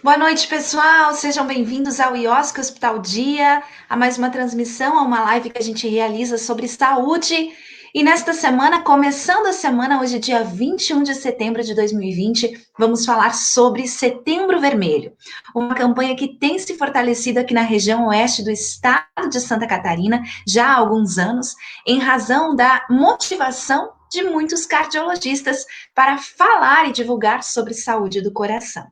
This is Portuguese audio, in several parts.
Boa noite, pessoal. Sejam bem-vindos ao IOSC Hospital Dia, a mais uma transmissão, a uma live que a gente realiza sobre saúde. E nesta semana, começando a semana, hoje, dia 21 de setembro de 2020, vamos falar sobre Setembro Vermelho, uma campanha que tem se fortalecido aqui na região oeste do estado de Santa Catarina já há alguns anos, em razão da motivação de muitos cardiologistas para falar e divulgar sobre saúde do coração.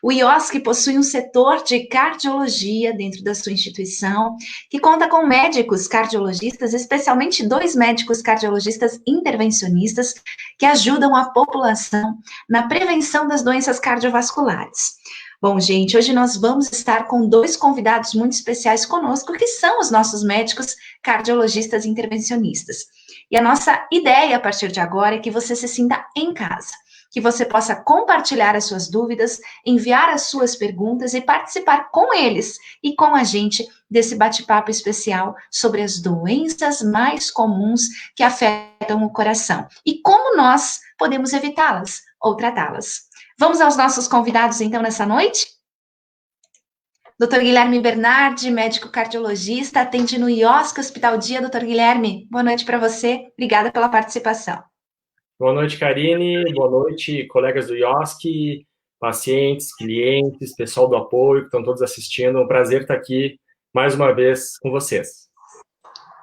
O IOSC possui um setor de cardiologia dentro da sua instituição, que conta com médicos cardiologistas, especialmente 2 médicos cardiologistas intervencionistas, que ajudam a população na prevenção das doenças cardiovasculares. Bom, gente, hoje nós vamos estar com 2 convidados muito especiais conosco, que são os nossos médicos cardiologistas intervencionistas. E a nossa ideia a partir de agora é que você se sinta em casa, que você possa compartilhar as suas dúvidas, enviar as suas perguntas e participar com eles e com a gente desse bate-papo especial sobre as doenças mais comuns que afetam o coração e como nós podemos evitá-las ou tratá-las. Vamos aos nossos convidados, então, nessa noite? Dr. Guilherme Bernardi, médico cardiologista, atende no IOSC Hospital Dia. Dr. Guilherme, boa noite para você. Obrigada pela participação. Boa noite, Karine. Boa noite, colegas do IOSC, pacientes, clientes, pessoal do apoio que estão todos assistindo. É um prazer estar aqui mais uma vez com vocês.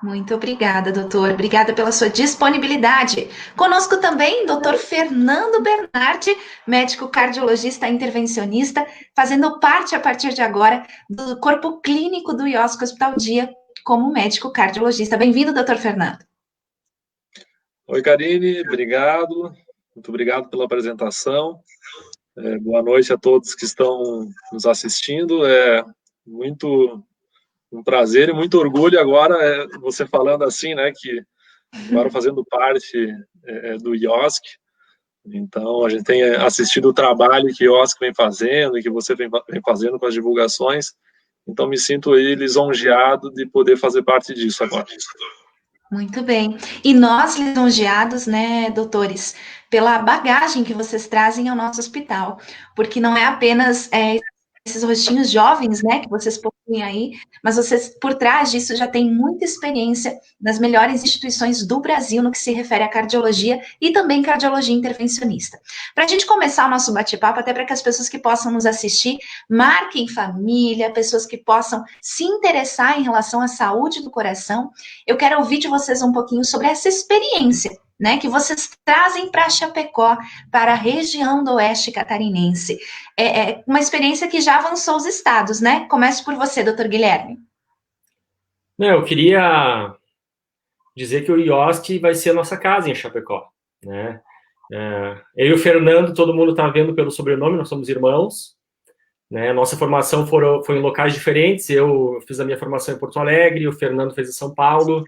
Muito obrigada, doutor. Obrigada pela sua disponibilidade. Conosco também, doutor Fernando Bernardi, médico cardiologista intervencionista, fazendo parte, a partir de agora, do corpo clínico do IOSC Hospital Dia, como médico cardiologista. Bem-vindo, doutor Fernando. Oi, Karine. Obrigado. Muito obrigado pela apresentação. Boa noite a todos que estão nos assistindo. É muito um prazer e muito orgulho agora, você falando assim, né, que agora fazendo parte do IOSC. Então, a gente tem assistido o trabalho que o IOSC vem fazendo e que você vem fazendo com as divulgações. Então, me sinto aí lisonjeado de poder fazer parte disso agora. Muito bem. E nós, lisonjeados, né, doutores, pela bagagem que vocês trazem ao nosso hospital, porque não é apenas esses rostinhos jovens, né, que vocês possuem aí, mas vocês, por trás disso, já têm muita experiência nas melhores instituições do Brasil no que se refere à cardiologia e também cardiologia intervencionista. Para a gente começar o nosso bate-papo, até para que as pessoas que possam nos assistir marquem família, pessoas que possam se interessar em relação à saúde do coração, eu quero ouvir de vocês um pouquinho sobre essa experiência, né, que vocês trazem para Chapecó, para a região do oeste catarinense. É uma experiência que já avançou os estados, né? Começo por você, doutor Guilherme. Eu queria dizer que o IOSC vai ser a nossa casa em Chapecó, né? Eu e o Fernando, todo mundo está vendo pelo sobrenome, nós somos irmãos, né? Nossa formação foi em locais diferentes. Eu fiz a minha formação em Porto Alegre, o Fernando fez em São Paulo,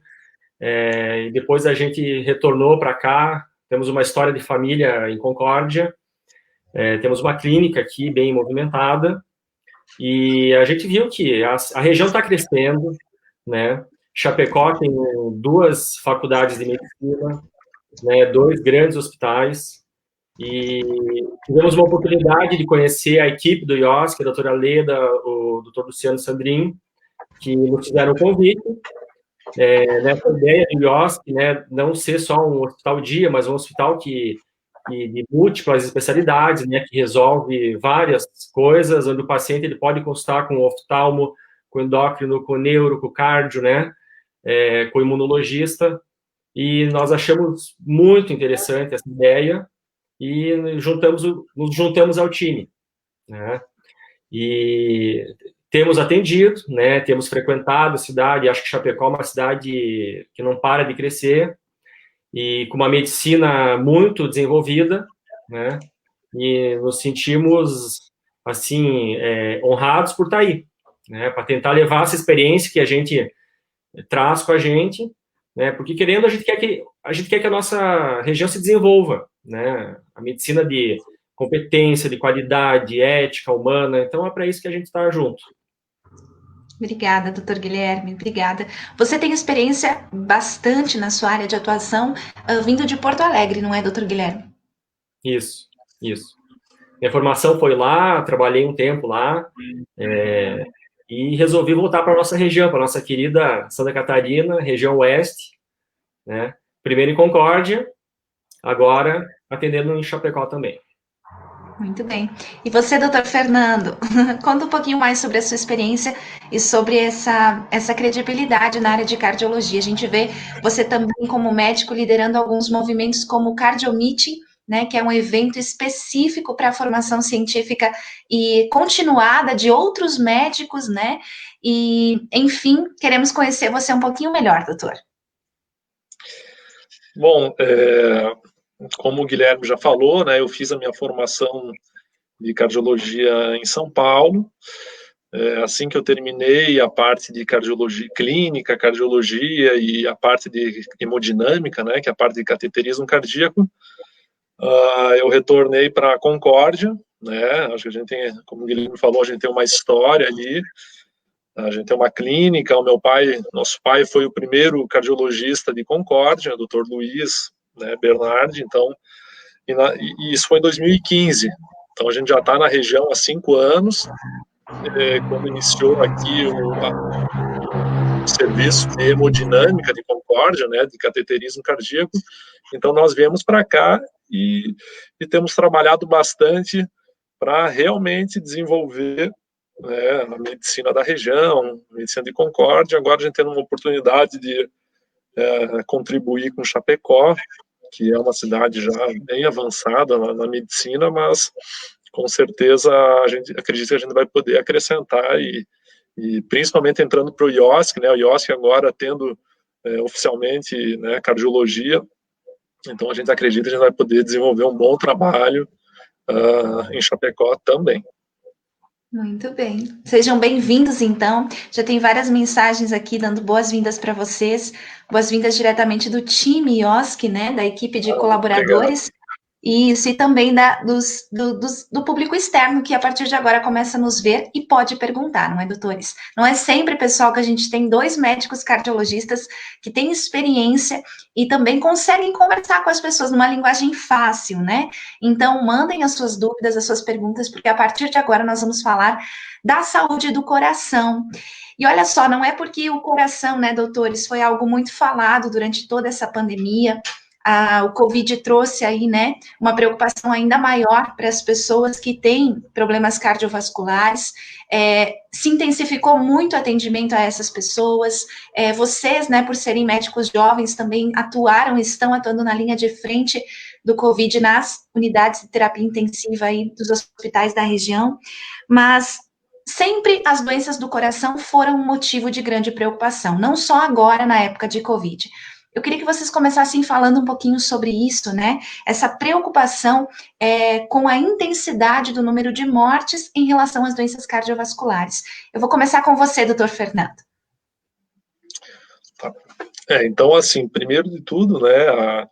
e depois a gente retornou para cá. Temos uma história de família em Concórdia, temos uma clínica aqui bem movimentada, e a gente viu que a região está crescendo, né? Chapecó tem 2 faculdades de medicina, né, 2 grandes hospitais, e tivemos uma oportunidade de conhecer a equipe do IOSC, a doutora Leda, o doutor Luciano Sandrin, que nos fizeram o convite, nessa ideia do IOSC, né, não ser só um hospital dia, mas um hospital de múltiplas especialidades, né, que resolve várias coisas, onde o paciente ele pode consultar com o oftalmo, com o endócrino, com o neuro, com o cardio, né, com o imunologista, e nós achamos muito interessante essa ideia, e nos juntamos ao time, né, e temos atendido, né, temos frequentado a cidade. Acho que Chapecó é uma cidade que não para de crescer, e com uma medicina muito desenvolvida, né, e nos sentimos, assim, honrados por estar aí, né, para tentar levar essa experiência que a gente traz com a gente, né, porque querendo, a gente quer que a nossa região se desenvolva, né, a medicina de competência, de qualidade, ética, humana. Então é para isso que a gente está junto. Obrigada, doutor Guilherme, obrigada. Você tem experiência bastante na sua área de atuação, vindo de Porto Alegre, não é, doutor Guilherme? Isso. minha formação foi lá, trabalhei um tempo lá, e resolvi voltar para a nossa região, para a nossa querida Santa Catarina, região oeste, né? Primeiro em Concórdia, agora atendendo em Chapecó também. Muito bem. E você, doutor Fernando, conta um pouquinho mais sobre a sua experiência e sobre essa credibilidade na área de cardiologia. A gente vê você também como médico liderando alguns movimentos como o Cardio Meeting, né, que é um evento específico para a formação científica e continuada de outros médicos, né? E, enfim, queremos conhecer você um pouquinho melhor, doutor. Bom, como o Guilherme já falou, né, eu fiz a minha formação de cardiologia em São Paulo. Assim que eu terminei a parte de cardiologia clínica, cardiologia e a parte de hemodinâmica, né, que é a parte de cateterismo cardíaco, eu retornei para a Concórdia, né, acho que a gente tem, como o Guilherme falou, a gente tem uma história ali, a gente tem uma clínica, nosso pai foi o primeiro cardiologista de Concórdia, o Dr. Luiz, né, Bernardi, então, e isso foi em 2015, então a gente já está na região há 5 anos, quando iniciou aqui o serviço de hemodinâmica de Concórdia, né, de cateterismo cardíaco, então nós viemos para cá e temos trabalhado bastante para realmente desenvolver, né, a medicina da região, a medicina de Concórdia. Agora a gente tem uma oportunidade de contribuir com Chapecó, que é uma cidade já bem avançada na medicina, mas com certeza a gente acredita que a gente vai poder acrescentar e principalmente entrando para o IOSC, né, o IOSC agora tendo oficialmente, né, cardiologia, então a gente acredita que a gente vai poder desenvolver um bom trabalho em Chapecó também. Muito bem. Sejam bem-vindos, então. Já tem várias mensagens aqui dando boas-vindas para vocês. Boas-vindas diretamente do time IOSC, né? Da equipe de colaboradores. Isso, e também do público externo, que a partir de agora começa a nos ver e pode perguntar, não é, doutores? Não é sempre, pessoal, que a gente tem 2 médicos cardiologistas que têm experiência e também conseguem conversar com as pessoas numa linguagem fácil, né? Então, mandem as suas dúvidas, as suas perguntas, porque a partir de agora nós vamos falar da saúde do coração. E olha só, não é porque o coração, né, doutores, foi algo muito falado durante toda essa pandemia. O Covid trouxe aí, né, uma preocupação ainda maior para as pessoas que têm problemas cardiovasculares, se intensificou muito o atendimento a essas pessoas, vocês, né, por serem médicos jovens, também estão atuando na linha de frente do Covid nas unidades de terapia intensiva aí dos hospitais da região, mas sempre as doenças do coração foram um motivo de grande preocupação, não só agora na época de Covid. Eu queria que vocês começassem falando um pouquinho sobre isso, né? Essa preocupação com a intensidade do número de mortes em relação às doenças cardiovasculares. Eu vou começar com você, doutor Fernando. Tá. Então, assim, primeiro de tudo, né,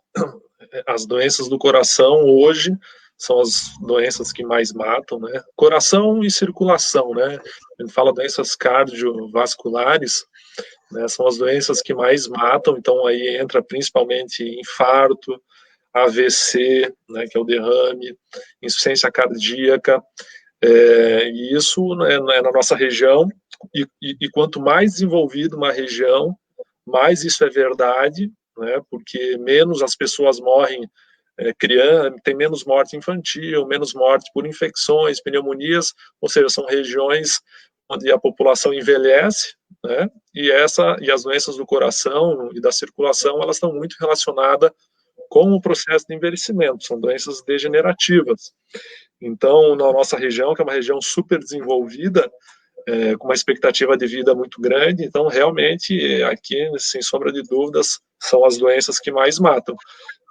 as doenças do coração hoje são as doenças que mais matam, né? Coração e circulação, né? A gente fala doenças cardiovasculares, né, são as doenças que mais matam, então aí entra principalmente infarto, AVC, né, que é o derrame, insuficiência cardíaca, e isso é na nossa região, e quanto mais desenvolvida uma região, mais isso é verdade, né, porque menos as pessoas morrem criança, tem menos morte infantil, menos morte por infecções, pneumonias, ou seja, são regiões onde a população envelhece, né, e as doenças do coração e da circulação, elas estão muito relacionadas com o processo de envelhecimento, são doenças degenerativas. Então, na nossa região, que é uma região super desenvolvida, com uma expectativa de vida muito grande, então, realmente, aqui, sem sombra de dúvidas, são as doenças que mais matam.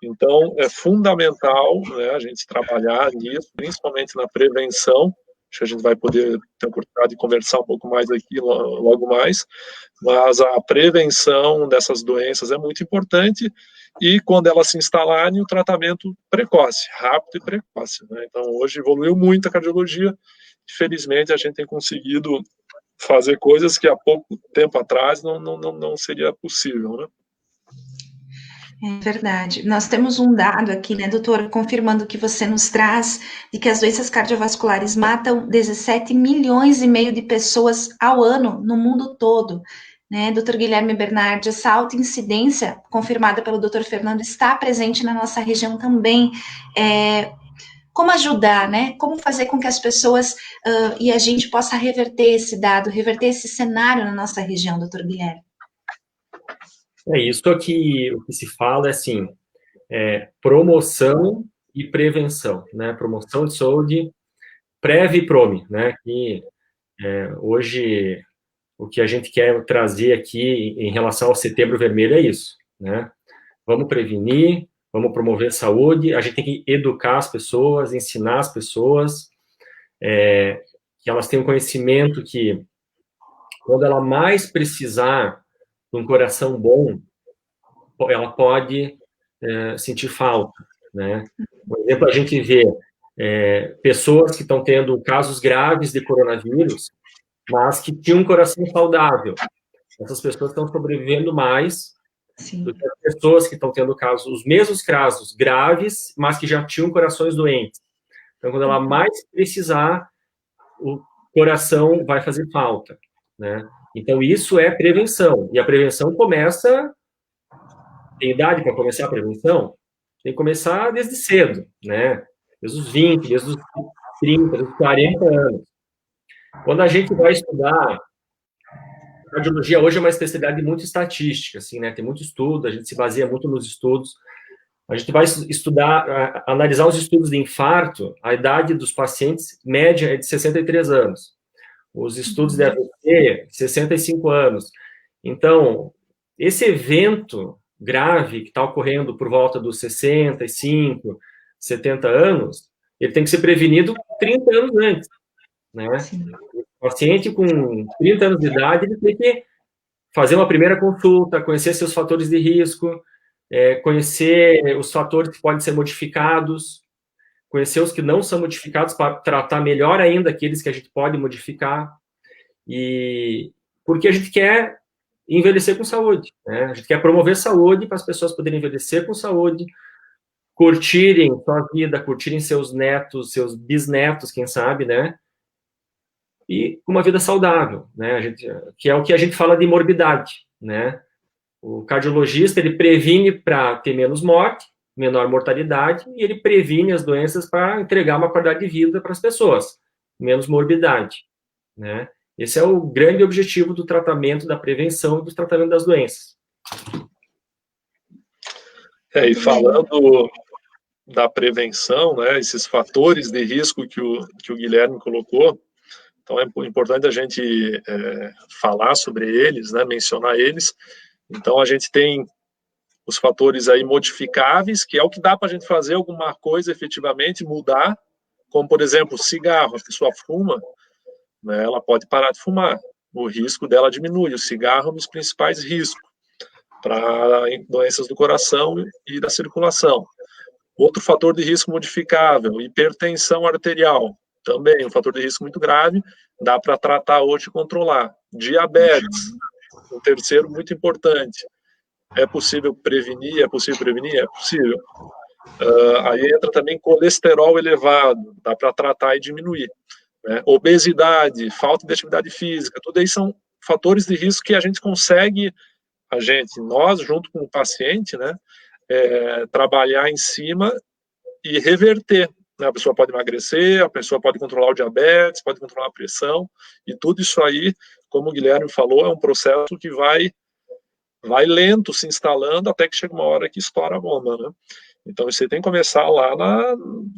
Então, é fundamental, né, a gente trabalhar nisso, principalmente na prevenção. Acho que a gente vai poder ter a oportunidade de conversar um pouco mais aqui logo mais, mas a prevenção dessas doenças é muito importante e quando elas se instalarem, o tratamento precoce, rápido e precoce, né? Então, hoje evoluiu muito a cardiologia, felizmente a gente tem conseguido fazer coisas que há pouco tempo atrás não seria possível, né? É verdade. Nós temos um dado aqui, né, doutor, confirmando o que você nos traz, de que as doenças cardiovasculares matam 17 milhões e meio de pessoas ao ano no mundo todo. Né, doutor Guilherme Bernardi, essa alta incidência, confirmada pelo doutor Fernando, está presente na nossa região também. Como ajudar, né? Como fazer com que as pessoas e a gente possa reverter esse dado, reverter esse cenário na nossa região, doutor Guilherme? Isso aqui, o que se fala é assim, promoção e prevenção, né? Promoção de saúde, Prev e Prome, né? Que hoje o que a gente quer trazer aqui em relação ao Setembro Vermelho é isso, né? Vamos prevenir, vamos promover saúde, a gente tem que educar as pessoas, ensinar as pessoas, que elas tenham conhecimento que quando ela mais precisar de um coração bom, ela pode sentir falta, né? Por exemplo, a gente vê pessoas que estão tendo casos graves de coronavírus, mas que tinham um coração saudável. Essas pessoas estão sobrevivendo mais Sim. do que as pessoas que estão tendo casos, os mesmos casos graves, mas que já tinham corações doentes. Então, quando ela mais precisar, o coração vai fazer falta, né? Então, isso é prevenção. E a prevenção começa... Tem idade para começar a prevenção? Tem que começar desde cedo, né? Desde os 20, desde os 30, desde os 40 anos. Quando a gente vai estudar, a cardiologia hoje é uma especialidade muito estatística, assim, né? Tem muito estudo, a gente se baseia muito nos estudos. A gente vai estudar, analisar os estudos de infarto, a idade dos pacientes média é de 63 anos. Os estudos de AVC, 65 anos. Então, esse evento grave que está ocorrendo por volta dos 65, 70 anos, ele tem que ser prevenido 30 anos antes, né? Sim. O paciente com 30 anos de idade, ele tem que fazer uma primeira consulta, conhecer seus fatores de risco, conhecer os fatores que podem ser modificados, conhecer os que não são modificados para tratar melhor ainda aqueles que a gente pode modificar, e porque a gente quer envelhecer com saúde, né? A gente quer promover saúde para as pessoas poderem envelhecer com saúde, curtirem sua vida, curtirem seus netos, seus bisnetos, quem sabe, né? E com uma vida saudável, né? Que é o que a gente fala de morbidade, né? O cardiologista, ele previne para ter menos morte, menor mortalidade, e ele previne as doenças para entregar uma qualidade de vida para as pessoas, menos morbidade, né? Esse é o grande objetivo do tratamento, da prevenção e do tratamento das doenças. E falando da prevenção, né, esses fatores de risco que o Guilherme colocou, então é importante a gente falar sobre eles, né, mencionar eles. Então a gente tem os fatores aí modificáveis, que é o que dá para a gente fazer alguma coisa efetivamente, mudar, como por exemplo, cigarro, a pessoa fuma, né, ela pode parar de fumar, o risco dela diminui. O cigarro é um dos principais riscos para doenças do coração e da circulação. Outro fator de risco modificável, hipertensão arterial, também um fator de risco muito grave, dá para tratar hoje e controlar. Diabetes, um terceiro muito importante. É possível prevenir? É possível prevenir? É possível. Aí entra também colesterol elevado, dá para tratar e diminuir. Né? Obesidade, falta de atividade física, tudo isso são fatores de risco que a gente consegue, nós, junto com o paciente, né, trabalhar em cima e reverter. Né? A pessoa pode emagrecer, a pessoa pode controlar o diabetes, pode controlar a pressão, e tudo isso aí, como o Guilherme falou, é um processo que vai lento se instalando até que chega uma hora que estoura a bomba, né? Então, você tem que começar lá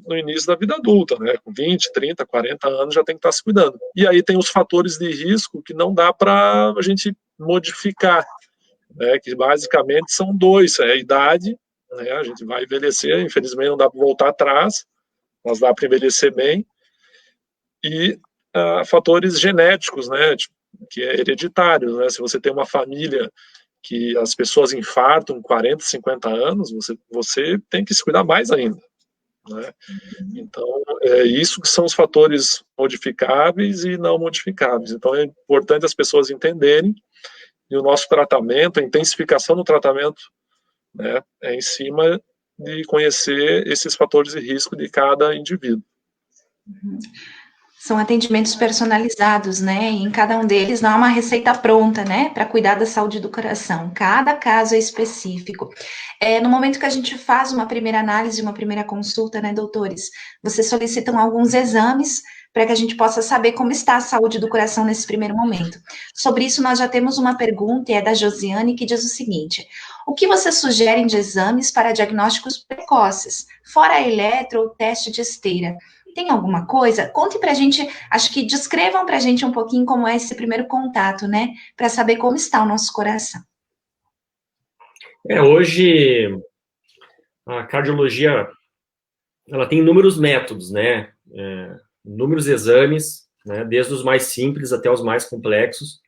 no início da vida adulta, né? Com 20, 30, 40 anos já tem que estar se cuidando. E aí tem os fatores de risco que não dá para a gente modificar, né? Que basicamente são dois, a idade, né? A gente vai envelhecer, infelizmente não dá para voltar atrás, mas dá para envelhecer bem, e fatores genéticos, né? Tipo, que é hereditário, né? Se você tem uma família que as pessoas infartam 40, 50 anos, você tem que se cuidar mais ainda, né? Então, isso que são os fatores modificáveis e não modificáveis. Então, é importante as pessoas entenderem, e o nosso tratamento, a intensificação do tratamento né? É em cima de conhecer esses fatores de risco de cada indivíduo. São atendimentos personalizados, né? E em cada um deles não há uma receita pronta, né? Para cuidar da saúde do coração. Cada caso é específico. No momento que a gente faz uma primeira análise, uma primeira consulta, né, doutores? Vocês solicitam alguns exames para que a gente possa saber como está a saúde do coração nesse primeiro momento. Sobre isso, nós já temos uma pergunta, e é da Josiane, que diz o seguinte: o que vocês sugerem de exames para diagnósticos precoces, fora a eletro ou teste de esteira? Tem alguma coisa? Conte pra gente, acho que descrevam pra gente um pouquinho como é esse primeiro contato, né? Para saber como está o nosso coração. Hoje, a cardiologia, ela tem inúmeros métodos, né? Inúmeros exames, né? Desde os mais simples até os mais complexos.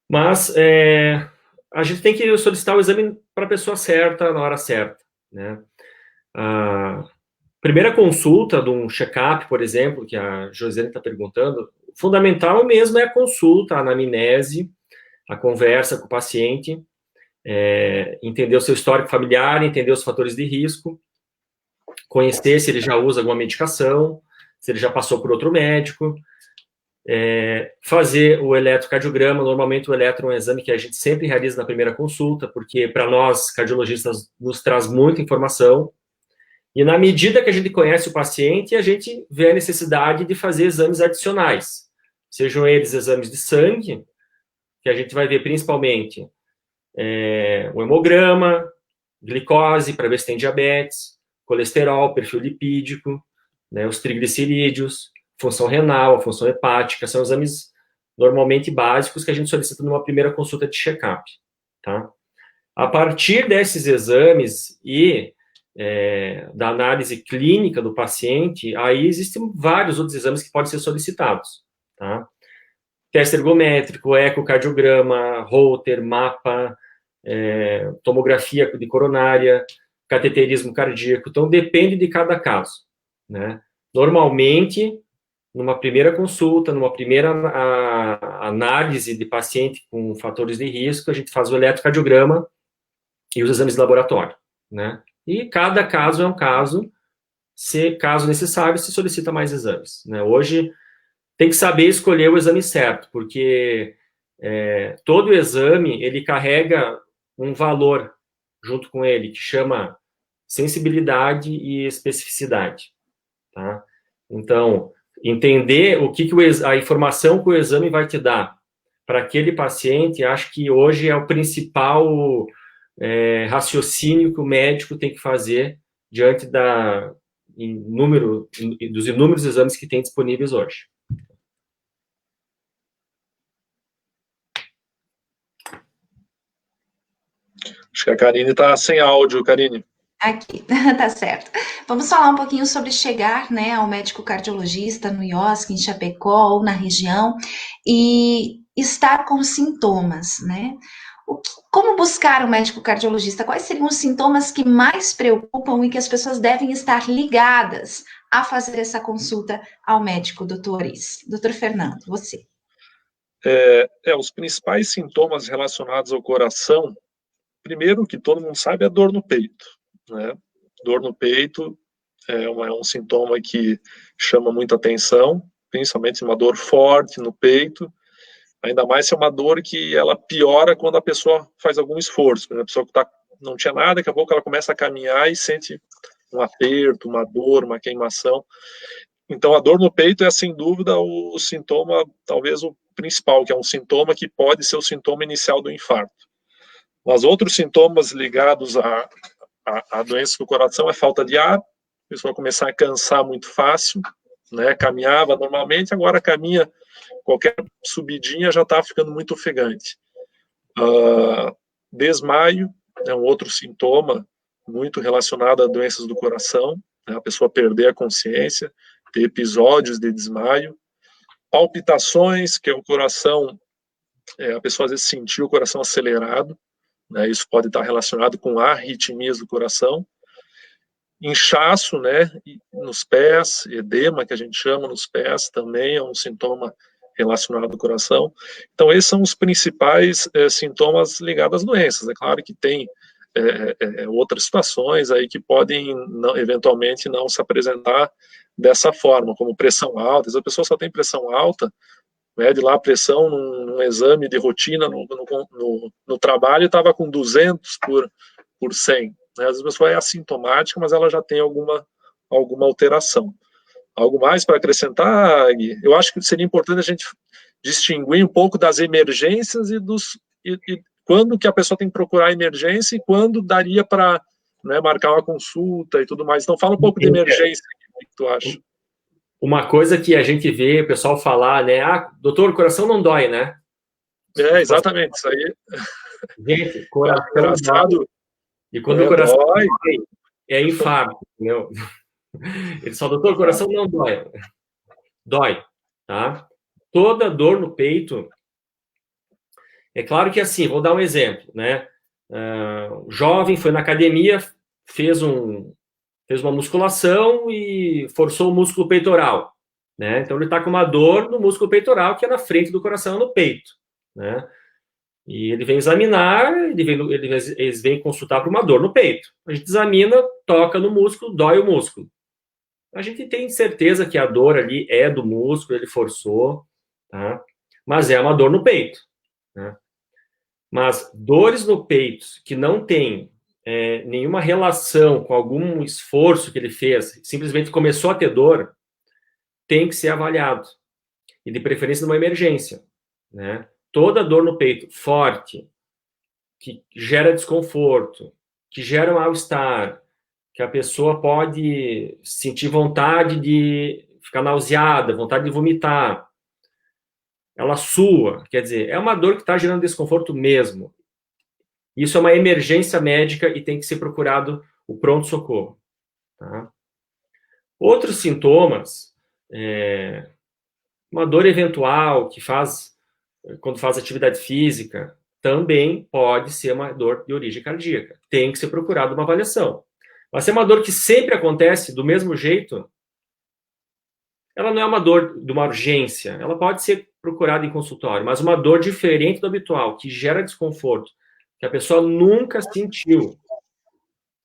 Mas a gente tem que solicitar o exame para a pessoa certa, na hora certa, né? A primeira consulta de um check-up, por exemplo, que a Josiane está perguntando, o fundamental mesmo é a consulta, a anamnese, a conversa com o paciente, entender o seu histórico familiar, entender os fatores de risco, conhecer se ele já usa alguma medicação, se ele já passou por outro médico, fazer o eletrocardiograma. Normalmente o eletro é um exame que a gente sempre realiza na primeira consulta, porque para nós, cardiologistas, nos traz muita informação, e na medida que a gente conhece o paciente, a gente vê a necessidade de fazer exames adicionais, sejam eles exames de sangue, que a gente vai ver principalmente o hemograma, glicose, para ver se tem diabetes, colesterol, perfil lipídico, né, os triglicerídeos, função renal, a função hepática, são exames normalmente básicos que a gente solicita numa primeira consulta de check-up, tá? A partir desses exames e da análise clínica do paciente, aí existem vários outros exames que podem ser solicitados, tá? Teste ergométrico, ecocardiograma, Holter, mapa, tomografia de coronária, cateterismo cardíaco. Então, depende de cada caso, né? Normalmente, numa primeira consulta, numa primeira análise de paciente com fatores de risco, a gente faz o eletrocardiograma e os exames de laboratório, né? E cada caso é um caso, se caso necessário, se solicita mais exames, né? Hoje, tem que saber escolher o exame certo, porque todo exame, ele carrega um valor junto com ele, que chama sensibilidade e especificidade, tá? Então, entender a informação que o exame vai te dar para aquele paciente, acho que hoje é o principal raciocínio que o médico tem que fazer diante dos inúmeros exames que tem disponíveis hoje. Acho que a Karine está sem áudio, Karine. Aqui, tá certo. Vamos falar um pouquinho sobre chegar, né, ao médico cardiologista no IOSC, em Chapecó ou na região, e estar com sintomas, né? Como buscar um médico cardiologista? Quais seriam os sintomas que mais preocupam e que as pessoas devem estar ligadas a fazer essa consulta ao médico, doutores? Doutor Fernando, você. Os principais sintomas relacionados ao coração, primeiro que todo mundo sabe, é dor no peito, né? Dor no peito é um sintoma que chama muita atenção, principalmente uma dor forte no peito, ainda mais se é uma dor que ela piora quando a pessoa faz algum esforço. A pessoa que não tinha nada, daqui a pouco ela começa a caminhar e sente um aperto, uma dor, uma queimação. Então, a dor no peito é, sem dúvida, o sintoma, talvez o principal, que é um sintoma que pode ser o sintoma inicial do infarto. Mas outros sintomas ligados a doenças do coração é falta de ar, a pessoa começar a cansar muito fácil, né? Caminhava normalmente, agora caminha, qualquer subidinha já está ficando muito ofegante. Desmaio é um outro sintoma muito relacionado a doenças do coração, né? A pessoa perder a consciência, ter episódios de desmaio. Palpitações, que é o coração, a pessoa às vezes sentiu o coração acelerado, né? Isso pode estar relacionado com arritmias do coração. Inchaço, né, nos pés, edema, que a gente chama nos pés, também é um sintoma relacionado ao coração. Então, esses são os principais sintomas ligados às doenças. É claro que tem outras situações aí que podem, eventualmente, não se apresentar dessa forma, como pressão alta. Às vezes a pessoa só tem pressão alta, mede lá a pressão num exame de rotina no trabalho e estava com 200 por 100. Né? Às vezes a pessoa é assintomática, mas ela já tem alguma alteração. Algo mais para acrescentar, Gui? Eu acho que seria importante a gente distinguir um pouco das emergências e quando que a pessoa tem que procurar emergência e quando daria para, né, marcar uma consulta e tudo mais. Então, fala um pouco de emergência, o que tu acha? Uma coisa que a gente vê o pessoal falar, né? Ah, doutor, o coração não dói, né? Exatamente, isso aí. Gente, coração engraçado. Dói. E quando o coração dói, é infarto, entendeu? Ele só, doutor, o coração não dói. Dói, tá? Toda dor no peito, é claro que assim, vou dar um exemplo, né? O jovem foi na academia, fez uma musculação e forçou o músculo peitoral, né? Então ele está com uma dor no músculo peitoral que é na frente do coração, no peito, né? E ele vem examinar, eles vêm consultar para uma dor no peito. A gente examina, toca no músculo, dói o músculo. A gente tem certeza que a dor ali é do músculo, ele forçou, tá? Mas é uma dor no peito, né? Mas dores no peito que não tem nenhuma relação com algum esforço que ele fez, simplesmente começou a ter dor, tem que ser avaliado. E de preferência numa emergência, né? Toda dor no peito forte, que gera desconforto, que gera um mal-estar, que a pessoa pode sentir vontade de ficar nauseada, vontade de vomitar, ela sua, quer dizer, é uma dor que está gerando desconforto mesmo. Isso é uma emergência médica e tem que ser procurado o pronto-socorro. Tá? Outros sintomas, uma dor eventual que faz, quando faz atividade física, também pode ser uma dor de origem cardíaca. Tem que ser procurado uma avaliação. Mas se é uma dor que sempre acontece do mesmo jeito, ela não é uma dor de uma urgência, ela pode ser procurada em consultório, mas uma dor diferente do habitual, que gera desconforto, que a pessoa nunca sentiu,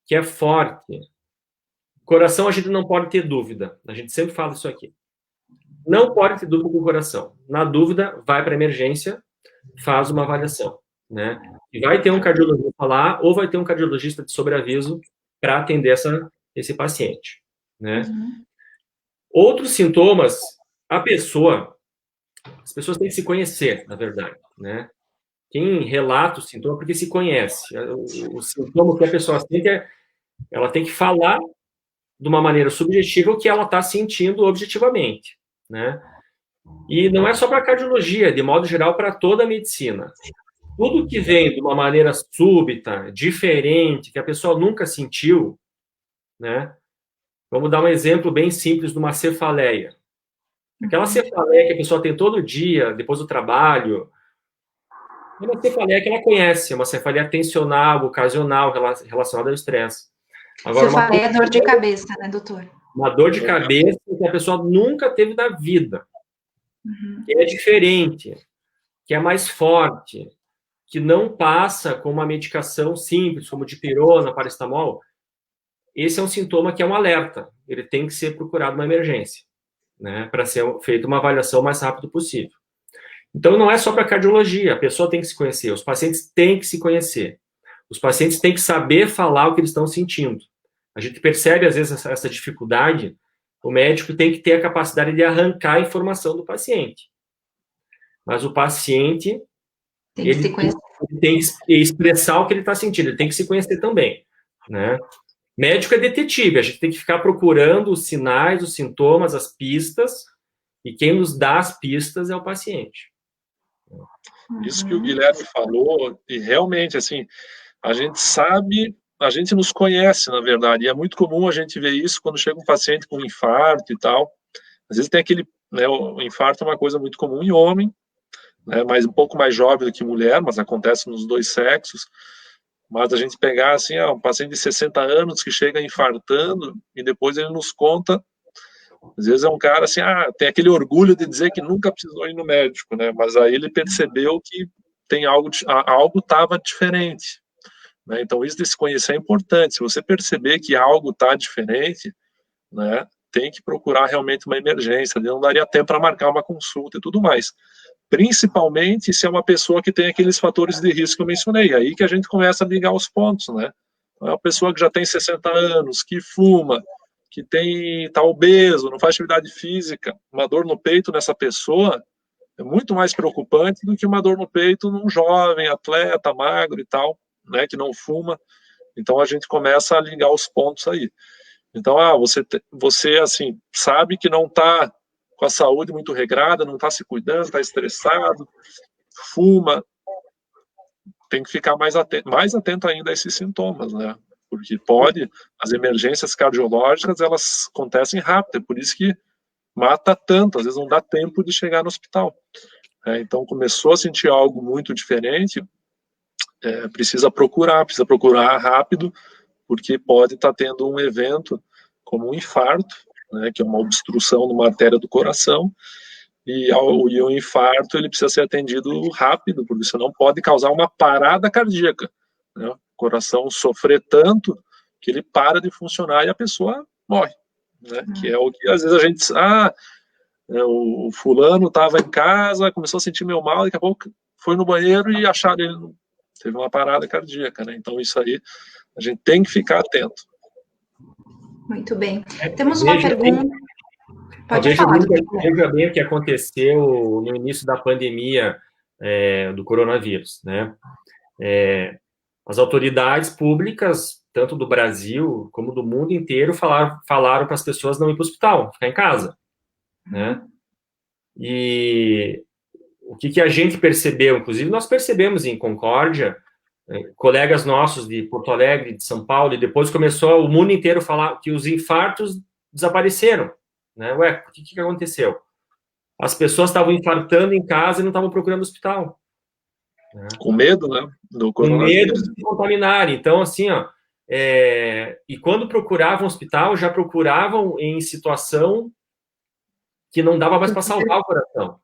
que é forte. Coração, a gente não pode ter dúvida. A gente sempre fala isso aqui. Não pode ter dúvida com o coração. Na dúvida, vai para a emergência, faz uma avaliação, né? E vai ter um cardiologista lá, ou vai ter um cardiologista de sobreaviso para atender esse paciente, né? Uhum. Outros sintomas, as pessoas têm que se conhecer, na verdade, né? Quem relata o sintoma porque se conhece. O sintoma que a pessoa sente ela tem que falar de uma maneira subjetiva o que ela está sentindo objetivamente, né? E não é só para a cardiologia, de modo geral, para toda a medicina. Tudo que vem de uma maneira súbita, diferente, que a pessoa nunca sentiu, né? Vamos dar um exemplo bem simples de uma cefaleia. Aquela cefaleia que a pessoa tem todo dia, depois do trabalho, é uma cefaleia que ela conhece, é uma cefaleia tensional, ocasional, relacionada ao estresse. Agora, cefaleia é dor de cabeça, né, doutor? Uma dor de cabeça que a pessoa nunca teve na vida. Que é diferente, que é mais forte, que não passa com uma medicação simples, como dipirona, paracetamol. Esse é um sintoma que é um alerta. Ele tem que ser procurado uma emergência, né, para ser feita uma avaliação o mais rápido possível. Então, não é só para cardiologia, a pessoa tem que se conhecer, os pacientes têm que se conhecer. Os pacientes têm que saber falar o que eles estão sentindo. A gente percebe, às vezes, essa dificuldade. O médico tem que ter a capacidade de arrancar a informação do paciente. Mas o paciente ele tem que expressar o que ele está sentindo, ele tem que se conhecer também, né? Médico é detetive, a gente tem que ficar procurando os sinais, os sintomas, as pistas, e quem nos dá as pistas é o paciente. Isso que o Guilherme falou, e realmente, assim, a gente sabe, a gente nos conhece, na verdade, e é muito comum a gente ver isso quando chega um paciente com infarto e tal. Às vezes tem aquele, né, o infarto é uma coisa muito comum em homem, né, mas um pouco mais jovem do que mulher, mas acontece nos dois sexos. Mas a gente pegar, assim, um paciente de 60 anos que chega infartando e depois ele nos conta, às vezes é um cara, assim, tem aquele orgulho de dizer que nunca precisou ir no médico, né, mas aí ele percebeu que tem algo estava diferente, né? Então, isso de se conhecer é importante. Se você perceber que algo está diferente, né, tem que procurar realmente uma emergência, não daria tempo para marcar uma consulta e tudo mais. Principalmente se é uma pessoa que tem aqueles fatores de risco que eu mencionei, aí que a gente começa a ligar os pontos, né? É uma pessoa que já tem 60 anos, que fuma, que está obeso, não faz atividade física, uma dor no peito nessa pessoa é muito mais preocupante do que uma dor no peito num jovem, atleta, magro e tal, né, que não fuma. Então a gente começa a ligar os pontos aí. Então, você assim, sabe que não está com a saúde muito regrada, não está se cuidando, está estressado, fuma, tem que ficar mais atento ainda a esses sintomas, né? Porque as emergências cardiológicas, elas acontecem rápido, é por isso que mata tanto, às vezes não dá tempo de chegar no hospital. Então, começou a sentir algo muito diferente, precisa procurar rápido, porque pode estar tendo um evento como um infarto, né, que é uma obstrução numa artéria do coração, e o infarto ele precisa ser atendido rápido, porque senão pode causar uma parada cardíaca, né? O coração sofrer tanto que ele para de funcionar e a pessoa morre, né? Que é o que às vezes a gente o fulano estava em casa, começou a sentir meio mal, daqui a pouco foi no banheiro e acharam ele teve uma parada cardíaca, né? Então isso aí a gente tem que ficar atento. Muito bem. Temos uma pergunta. Pode falar. Veja bem o que aconteceu no início da pandemia do coronavírus, né? As autoridades públicas, tanto do Brasil como do mundo inteiro, falaram para as pessoas não ir para o hospital, ficar em casa, né? E o que a gente percebeu, inclusive nós percebemos em Concórdia, colegas nossos de Porto Alegre, de São Paulo, e depois começou o mundo inteiro a falar que os infartos desapareceram, né? Ué, o que aconteceu? As pessoas estavam infartando em casa e não estavam procurando hospital. Né? Com medo, né? Do coronavírus. Com medo de se contaminar. Então, assim, e quando procuravam hospital, já procuravam em situação que não dava mais para salvar o coração.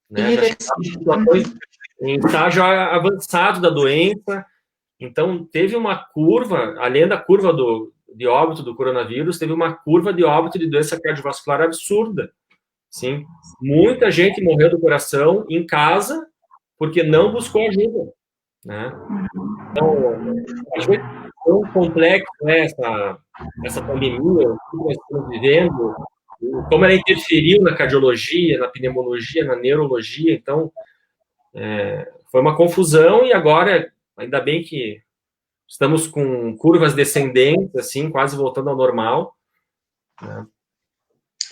Né? Já estavam em situações em estágio avançado da doença. Então, teve uma curva, além da curva de óbito do coronavírus, teve uma curva de óbito de doença cardiovascular absurda. Sim, muita gente morreu do coração em casa porque não buscou ajuda, né? Então, acho que é tão complexo, né, essa pandemia, o que nós estamos vivendo, como ela interferiu na cardiologia, na pneumologia, na neurologia. Então, foi uma confusão e agora, ainda bem que estamos com curvas descendentes, assim, quase voltando ao normal, né?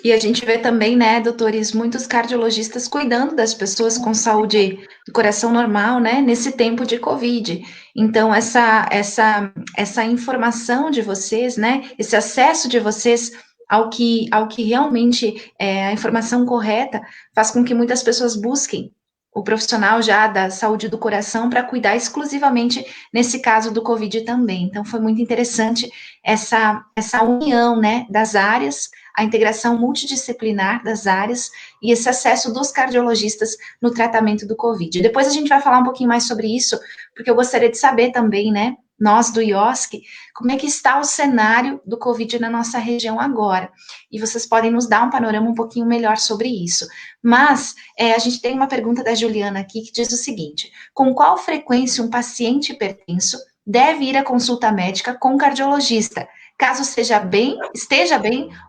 E a gente vê também, né, doutores, muitos cardiologistas cuidando das pessoas com saúde do coração normal, né, nesse tempo de Covid. Então, essa informação de vocês, né, esse acesso de vocês ao que realmente é a informação correta, faz com que muitas pessoas busquem o profissional já da saúde do coração para cuidar exclusivamente nesse caso do Covid também. Então, foi muito interessante essa união, né, das áreas, a integração multidisciplinar das áreas e esse acesso dos cardiologistas no tratamento do Covid. Depois a gente vai falar um pouquinho mais sobre isso, porque eu gostaria de saber também, né, nós do IOSC, como é que está o cenário do Covid na nossa região agora. E vocês podem nos dar um panorama um pouquinho melhor sobre isso. Mas a gente tem uma pergunta da Juliana aqui que diz o seguinte: com qual frequência um paciente hipertenso deve ir à consulta médica com cardiologista, caso esteja bem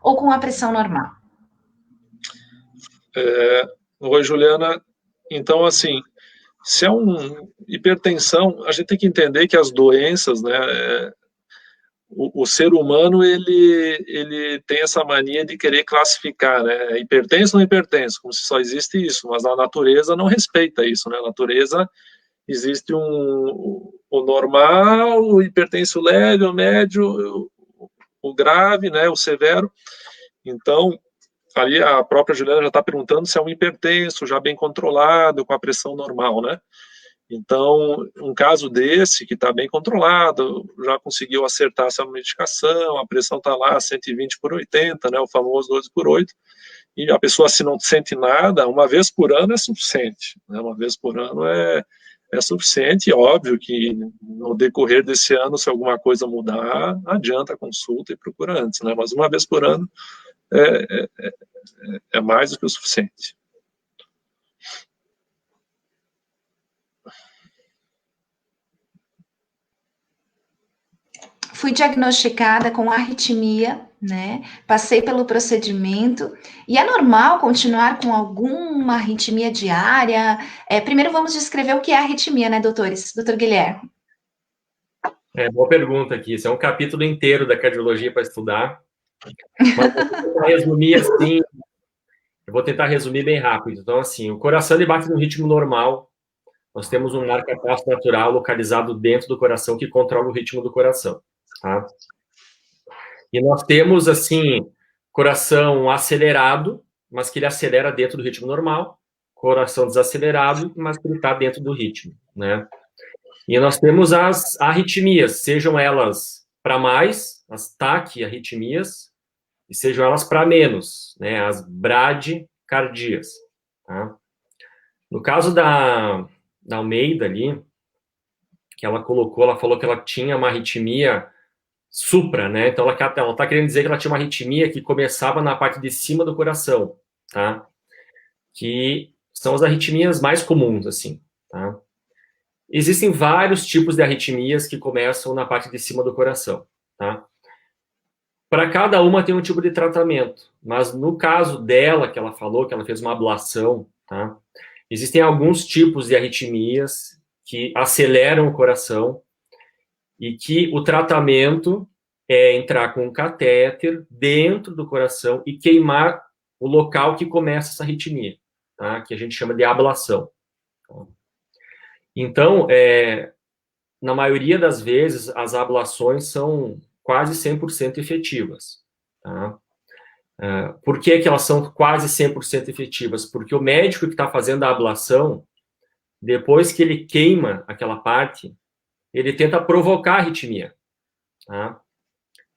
ou com a pressão normal? Oi, Juliana. Então, assim, se é hipertensão, a gente tem que entender que as doenças, né, o ser humano, ele tem essa mania de querer classificar, né, hipertenso ou não hipertenso, como se só existe isso, mas a natureza não respeita isso, né, a natureza existe o normal, o hipertenso leve, o médio, o grave, né, o severo. Então, ali a própria Juliana já está perguntando se é um hipertenso, já bem controlado, com a pressão normal, né? Então, um caso desse, que está bem controlado, já conseguiu acertar essa medicação, a pressão está lá 120/80, né, o famoso 12/8, e a pessoa, se não sente nada, uma vez por ano é suficiente, né? Uma vez por ano é suficiente. Óbvio que no decorrer desse ano, se alguma coisa mudar, adianta a consulta e procura antes, né? Mas uma vez por ano é mais do que o suficiente. Fui diagnosticada com arritmia, né? Passei pelo procedimento e é normal continuar com alguma arritmia diária. Primeiro vamos descrever o que é arritmia, né, doutores? Doutor Guilherme. Boa pergunta aqui. Isso é um capítulo inteiro da cardiologia para estudar. Mas eu vou tentar resumir bem rápido. Então, assim, o coração ele bate no ritmo normal. Nós temos um marca-passo natural localizado dentro do coração que controla o ritmo do coração, tá? E nós temos, assim, coração acelerado, mas que ele acelera dentro do ritmo normal. Coração desacelerado, mas que ele está dentro do ritmo, né? E nós temos as arritmias, sejam elas para mais, as taquiarritmias, e sejam elas para menos, né? As bradicardias, tá? No caso da Almeida ali, que ela falou que ela tinha uma arritmia supra, né? Então ela está querendo dizer que ela tinha uma arritmia que começava na parte de cima do coração, tá? Que são as arritmias mais comuns, assim, tá? Existem vários tipos de arritmias que começam na parte de cima do coração, tá? Para cada uma tem um tipo de tratamento, mas no caso dela, que ela falou, que ela fez uma ablação, tá? Existem alguns tipos de arritmias que aceleram o coração e que o tratamento é entrar com um catéter dentro do coração e queimar o local que começa essa arritmia, tá? Que a gente chama de ablação. Então, na maioria das vezes, as ablações são quase 100% efetivas, tá? Por que elas são quase 100% efetivas? Porque o médico que está fazendo a ablação, depois que ele queima aquela parte, ele tenta provocar a arritmia, tá?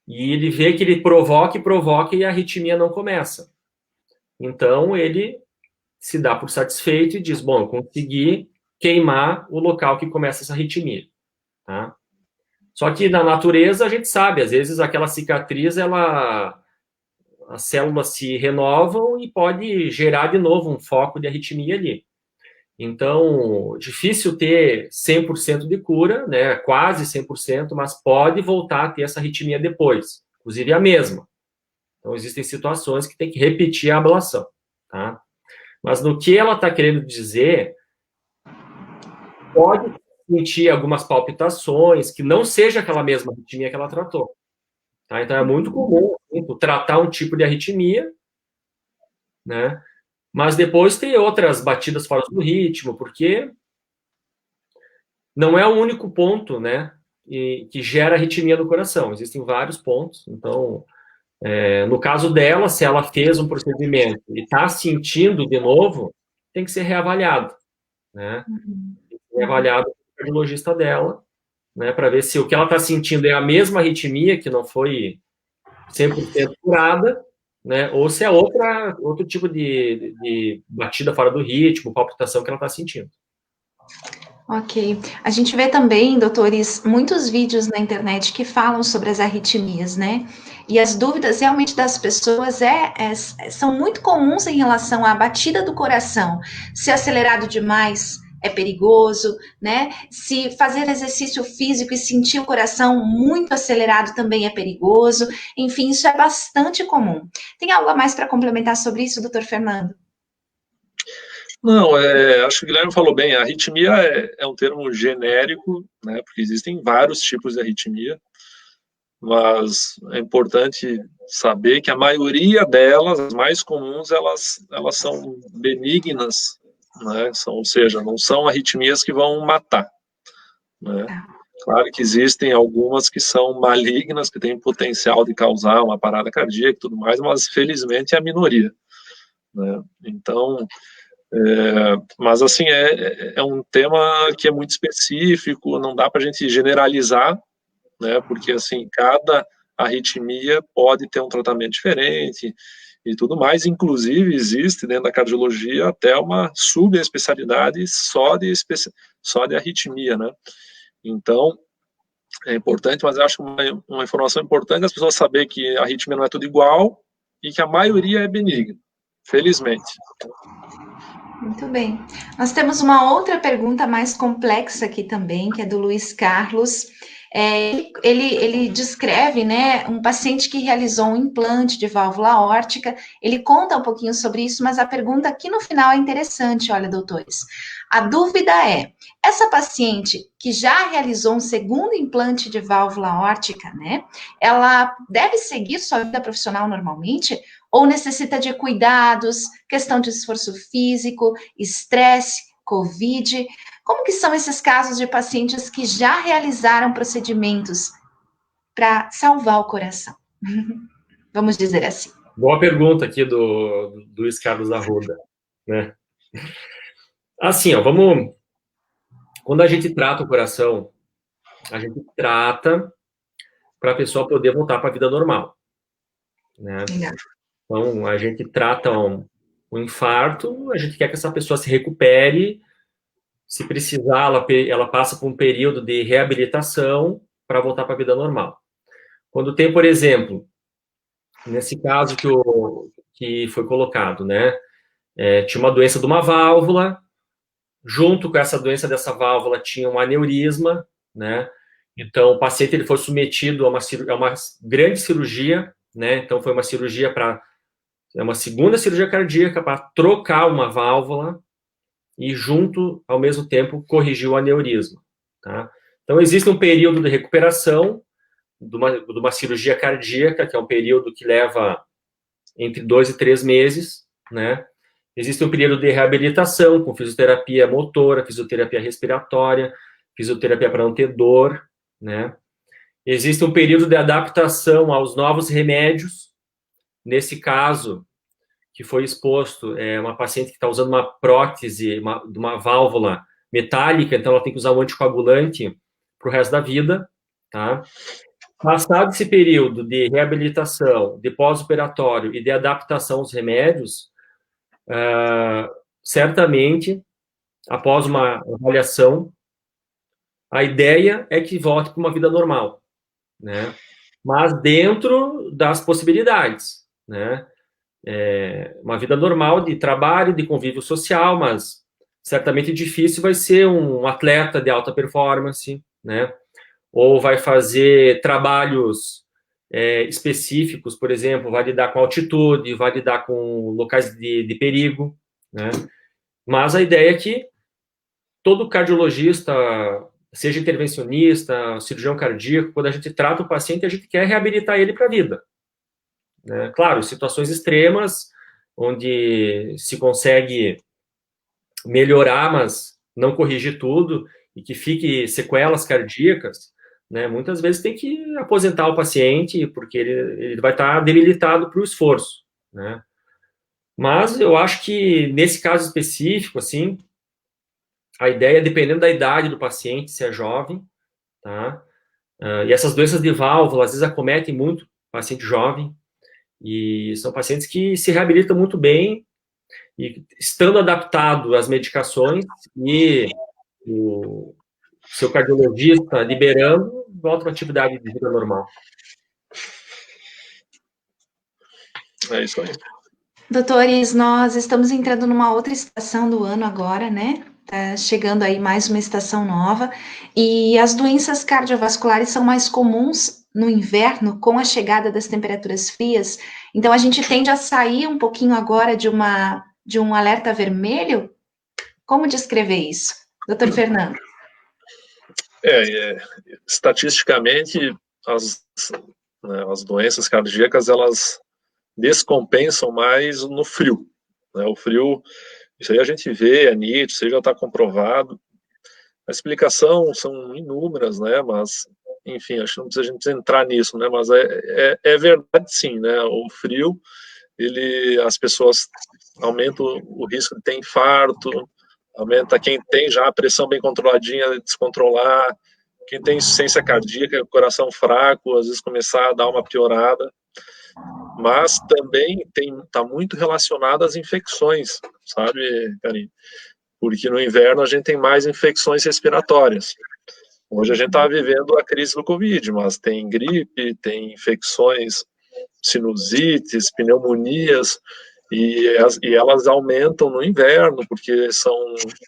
E ele vê que ele provoca e a arritmia não começa. Então, ele se dá por satisfeito e diz, bom, eu consegui queimar o local que começa essa arritmia, tá? Só que na natureza a gente sabe, às vezes aquela cicatriz, as células se renovam e pode gerar de novo um foco de arritmia ali. Então, difícil ter 100% de cura, né? Quase 100%, mas pode voltar a ter essa arritmia depois, inclusive a mesma. Então, existem situações que tem que repetir a ablação, tá? Mas no que ela está querendo dizer, pode sentir algumas palpitações que não seja aquela mesma arritmia que ela tratou, tá? Então, é muito comum tratar um tipo de arritmia, né? Mas depois tem outras batidas fora do ritmo, porque não é o único ponto, né, que gera arritmia do coração. Existem vários pontos. Então, no caso dela, se ela fez um procedimento e está sentindo de novo, tem que ser reavaliado, né? Tem que ser reavaliado pelo cardiologista dela, né, para ver se o que ela está sentindo é a mesma arritmia, que não foi 100% curada, né, ou se é outro tipo de batida fora do ritmo, palpitação que ela está sentindo. Ok. A gente vê também, doutores, muitos vídeos na internet que falam sobre as arritmias, né? E as dúvidas realmente das pessoas são muito comuns em relação à batida do coração. Se acelerado demais é perigoso, né? Se fazer exercício físico e sentir o coração muito acelerado também é perigoso. Enfim, isso é bastante comum. Tem algo a mais para complementar sobre isso, doutor Fernando? Não, acho que o Guilherme falou bem, a arritmia é um termo genérico, né, porque existem vários tipos de arritmia, mas é importante saber que a maioria delas, as mais comuns, elas são benignas, né, ou seja, não são arritmias que vão matar, né. Claro que existem algumas que são malignas, que têm potencial de causar uma parada cardíaca e tudo mais, mas felizmente é a minoria, né. Então, mas assim, é um tema que é muito específico, não dá para a gente generalizar, né, porque assim, cada arritmia pode ter um tratamento diferente e tudo mais. Inclusive, existe dentro da cardiologia até uma subespecialidade só de arritmia, né? Então, é importante, mas eu acho uma informação importante as pessoas saberem que a arritmia não é tudo igual e que a maioria é benigna, felizmente. Muito bem. Nós temos uma outra pergunta mais complexa aqui também, que é do Luiz Carlos. Ele descreve, né, um paciente que realizou um implante de válvula aórtica. Ele conta um pouquinho sobre isso, mas a pergunta aqui no final é interessante, olha, doutores. A dúvida é, essa paciente que já realizou um segundo implante de válvula aórtica, né, ela deve seguir sua vida profissional normalmente? Ou necessita de cuidados, questão de esforço físico, estresse, Covid? Como que são esses casos de pacientes que já realizaram procedimentos para salvar o coração? Vamos dizer assim. Boa pergunta aqui do Luiz Carlos Arruda, né? Assim, ó, quando a gente trata o coração, a gente trata para a pessoa poder voltar para a vida normal, né? Legal. Então, a gente trata um infarto, a gente quer que essa pessoa se recupere. Se precisar, ela passa por um período de reabilitação para voltar para a vida normal. Quando tem, por exemplo, nesse caso que foi colocado, né? Tinha uma doença de uma válvula, junto com essa doença dessa válvula tinha um aneurisma, né? Então, o paciente ele foi submetido a uma grande cirurgia, né? Então, foi uma cirurgia uma segunda cirurgia cardíaca para trocar uma válvula e, junto, ao mesmo tempo, corrigir o aneurisma, tá? Então, existe um período de recuperação de uma cirurgia cardíaca, que é um período que leva entre 2 e 3 meses, né? Existe um período de reabilitação com fisioterapia motora, fisioterapia respiratória, fisioterapia para não ter dor, né? Existe um período de adaptação aos novos remédios. Nesse caso, que foi exposto, uma paciente que está usando uma prótese, de uma válvula metálica, então ela tem que usar um anticoagulante para o resto da vida, tá? Passado esse período de reabilitação, de pós-operatório e de adaptação aos remédios, certamente, após uma avaliação, a ideia é que volte para uma vida normal, né? Mas dentro das possibilidades, né? Uma vida normal de trabalho, de convívio social, mas certamente difícil vai ser um atleta de alta performance, né? Ou vai fazer trabalhos específicos, por exemplo, vai lidar com altitude, vai lidar com locais de perigo, né? Mas a ideia é que todo cardiologista, seja intervencionista, cirurgião cardíaco, quando a gente trata o paciente, a gente quer reabilitar ele para a vida, né? Claro, situações extremas, onde se consegue melhorar, mas não corrigir tudo, e que fique sequelas cardíacas, né? Muitas vezes tem que aposentar o paciente, porque ele vai estar debilitado para o esforço, né? Mas eu acho que, nesse caso específico, assim, a ideia, dependendo da idade do paciente, se é jovem, tá? E essas doenças de válvula, às vezes, acometem muito paciente jovem, e são pacientes que se reabilitam muito bem, e estando adaptado às medicações, e o seu cardiologista liberando, volta para a atividade de vida normal. É isso aí. Doutores, nós estamos entrando numa outra estação do ano agora, né? Tá chegando aí mais uma estação nova, e as doenças cardiovasculares são mais comuns no inverno, com a chegada das temperaturas frias. Então, a gente tende a sair um pouquinho agora de um alerta vermelho. Como descrever isso? Doutor Fernando. Estatisticamente, as doenças cardíacas, elas descompensam mais no frio, né? O frio, isso aí a gente vê, é nítido, isso aí já está comprovado. A explicação são inúmeras, né? Mas, enfim, acho que não precisa a gente entrar nisso, né? Mas é verdade, sim, né? O frio, as pessoas aumentam o risco de ter infarto, aumenta quem tem já a pressão bem controladinha, descontrolar. quem tem insuficiência cardíaca, coração fraco, às vezes começar a dar uma piorada, mas também está muito relacionado às infecções, sabe, Karine? Porque no inverno a gente tem mais infecções respiratórias. Hoje a gente está vivendo a crise do Covid, mas tem gripe, tem infecções, sinusites, pneumonias, e elas aumentam no inverno, porque são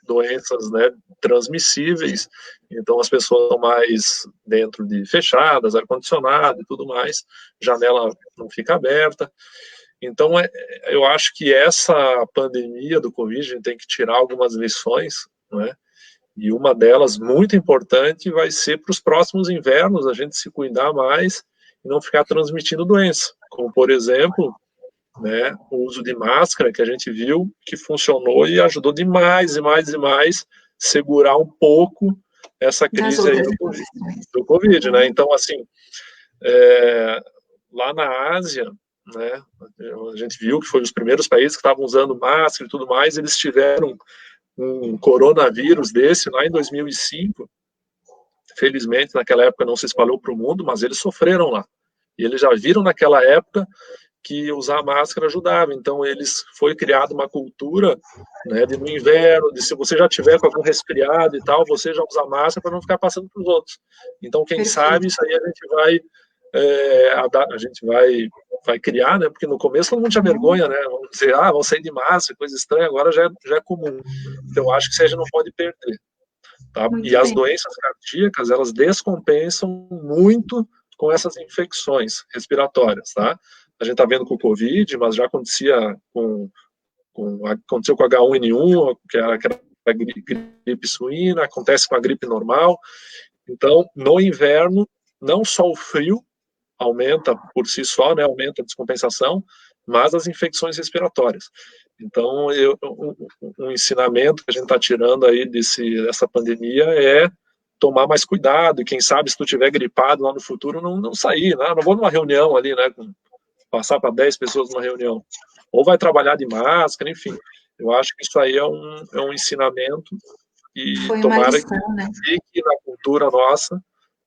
doenças, né, transmissíveis, então as pessoas estão mais dentro de fechadas, ar-condicionado e tudo mais, janela não fica aberta. Então, eu acho que essa pandemia do Covid, a gente tem que tirar algumas lições, né? E uma delas, muito importante, vai ser para os próximos invernos, a gente se cuidar mais e não ficar transmitindo doença. Como, por exemplo, né, o uso de máscara, que a gente viu que funcionou e ajudou demais, segurar um pouco essa crise aí do Covid, né? Então, assim, lá na Ásia, né, a gente viu que foi os primeiros países que estavam usando máscara e tudo mais, eles tiveram um coronavírus desse lá em 2005, felizmente naquela época não se espalhou para o mundo, mas eles sofreram lá, e eles já viram naquela época que usar máscara ajudava, então foi criada uma cultura, né, de no inverno, de se você já tiver com algum resfriado e tal, você já usa máscara para não ficar passando para os outros. Então, quem sabe, isso aí a gente vai criar, né, porque no começo todo mundo tinha vergonha, né, vamos dizer, vão sair de máscara, coisa estranha, agora já é comum. Então, eu acho que isso a gente não pode perder. Tá? E as doenças cardíacas, elas descompensam muito com essas infecções respiratórias, tá? A gente está vendo com o Covid, mas já acontecia aconteceu com a H1N1, que era a gripe suína, acontece com a gripe normal. Então, no inverno, não só o frio aumenta por si só, né, aumenta a descompensação, mas as infecções respiratórias. Então, um ensinamento que a gente está tirando aí dessa pandemia é tomar mais cuidado, e quem sabe se tu tiver gripado lá no futuro, não sair, né? Não vou numa reunião ali, né, passar para 10 pessoas numa reunião, ou vai trabalhar de máscara, enfim. Eu acho que isso aí é um ensinamento e tomara lição, que fique na cultura nossa,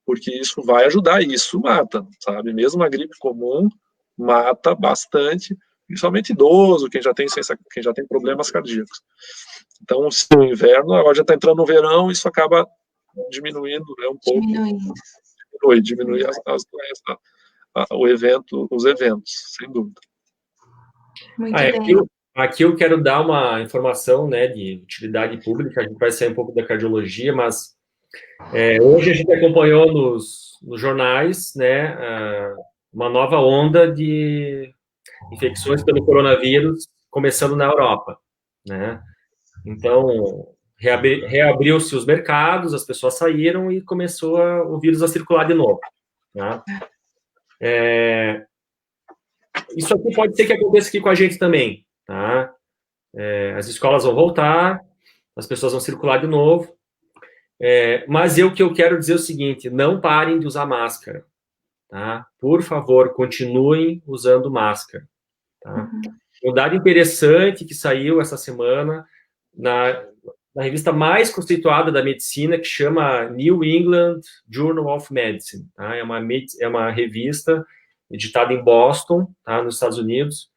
porque isso vai ajudar, e isso mata, sabe? Mesmo a gripe comum mata bastante, principalmente idoso, quem já tem problemas cardíacos. Então, se no inverno, agora já está entrando no verão, isso acaba diminuindo, né, um pouco. Diminui as doenças, os eventos, sem dúvida. Muito bem. Aqui eu quero dar uma informação, né, de utilidade pública, a gente vai sair um pouco da cardiologia, mas hoje a gente acompanhou nos jornais, né, uma nova onda de infecções pelo coronavírus começando na Europa, né? Então, reabriu-se os mercados, as pessoas saíram e começou o vírus a circular de novo, tá? Isso aqui pode ser que aconteça aqui com a gente também, tá? As escolas vão voltar, as pessoas vão circular de novo, mas o que eu quero dizer é o seguinte: não parem de usar máscara, tá? Por favor, continuem usando máscara, tá? Um dado interessante que saiu essa semana na revista mais conceituada da medicina, que chama New England Journal of Medicine, tá? É uma revista editada em Boston, tá, nos Estados Unidos,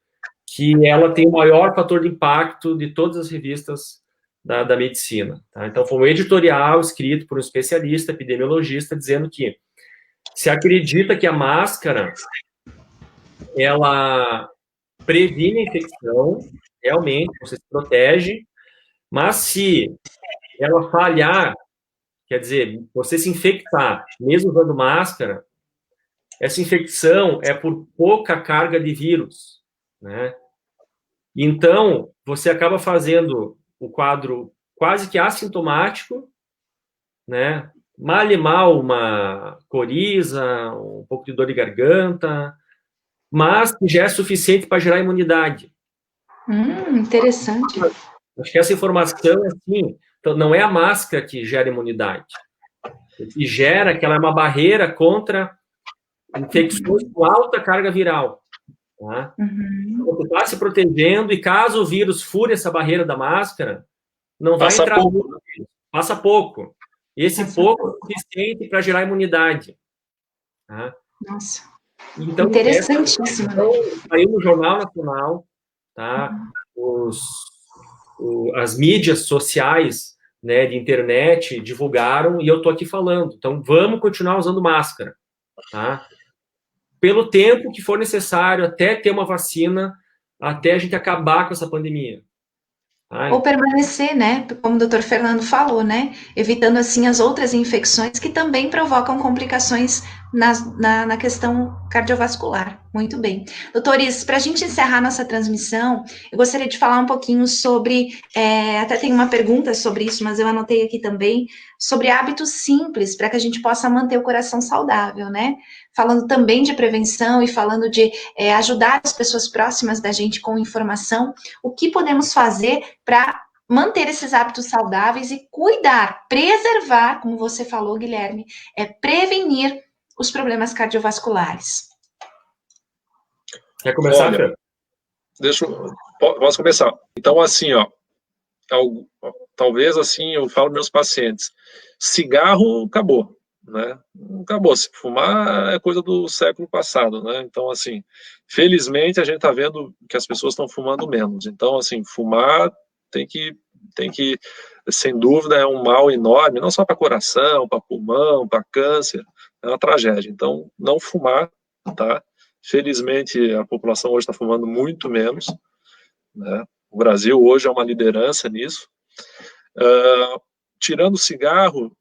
que ela tem o maior fator de impacto de todas as revistas da medicina, tá? Então, foi um editorial escrito por um especialista, epidemiologista, dizendo que se acredita que a máscara, ela previne a infecção, realmente, você se protege, mas se ela falhar, quer dizer, você se infectar, mesmo usando máscara, essa infecção é por pouca carga de vírus, né? Então, você acaba fazendo o quadro quase que assintomático, né? Mal e mal uma coriza, um pouco de dor de garganta, mas que já é suficiente para gerar imunidade. Interessante. Acho que essa informação, assim, então, não é a máscara que gera imunidade. O que gera que ela é uma barreira contra infecções com alta carga viral. Tá? Você está se protegendo e caso o vírus fure essa barreira da máscara, não vai entrar muito. Passa pouco. Esse pouco é suficiente para gerar imunidade. Tá? Nossa. Então, interessantíssimo. Saiu no Jornal Nacional, tá? As mídias sociais, né, de internet divulgaram e eu tô aqui falando. Então, vamos continuar usando máscara, tá? Pelo tempo que for necessário, até ter uma vacina, até a gente acabar com essa pandemia. Tá? Ou permanecer, né? Como o doutor Fernando falou, né? Evitando, assim, as outras infecções que também provocam complicações na questão cardiovascular. Muito bem. Doutores, para a gente encerrar nossa transmissão, eu gostaria de falar um pouquinho sobre, até tem uma pergunta sobre isso, mas eu anotei aqui também, sobre hábitos simples para que a gente possa manter o coração saudável, né? Falando também de prevenção e falando de ajudar as pessoas próximas da gente com informação, o que podemos fazer para manter esses hábitos saudáveis e cuidar, preservar, como você falou, Guilherme, prevenir os problemas cardiovasculares. Quer começar, Fran? Posso começar. Então, assim, talvez assim eu falo para meus pacientes, cigarro acabou, né? Acabou. Se fumar é coisa do século passado, né? Então, assim, felizmente a gente está vendo que as pessoas estão fumando menos. Então, assim, fumar tem que, sem dúvida, é um mal enorme, não só para coração, para pulmão, para câncer, é uma tragédia. Então, não fumar, tá? Felizmente, a população hoje está fumando muito menos, né? O Brasil hoje é uma liderança nisso. Tirando o cigarro,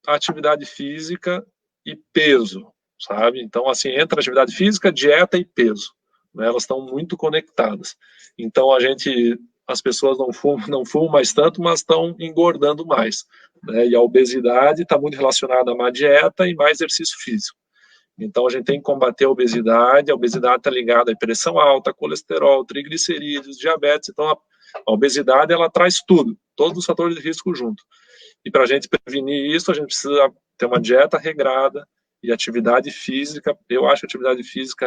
atividade física e peso, sabe? Então, assim, entra atividade física, dieta e peso, né? Elas estão muito conectadas. Então, as pessoas não fumam mais tanto, mas estão engordando mais, né? E a obesidade está muito relacionada a má dieta e mais exercício físico. Então, a gente tem que combater a obesidade está ligada à pressão alta, colesterol, triglicerídeos, diabetes. Então, a obesidade, ela traz tudo, todos os fatores de risco junto. E para a gente prevenir isso, a gente precisa ter uma dieta regrada e atividade física. Eu acho que a atividade física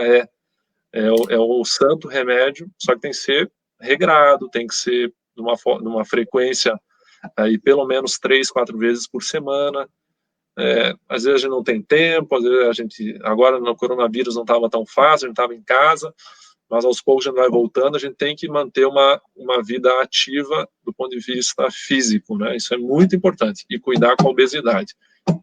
é o santo remédio, só que tem que ser regrado, tem que ser numa frequência aí pelo menos 3, 4 vezes por semana. Às vezes a gente não tem tempo, às vezes agora no coronavírus não estava tão fácil, a gente estava em casa, mas aos poucos a gente vai voltando, a gente tem que manter uma vida ativa do ponto de vista físico, né? Isso é muito importante, e cuidar com a obesidade.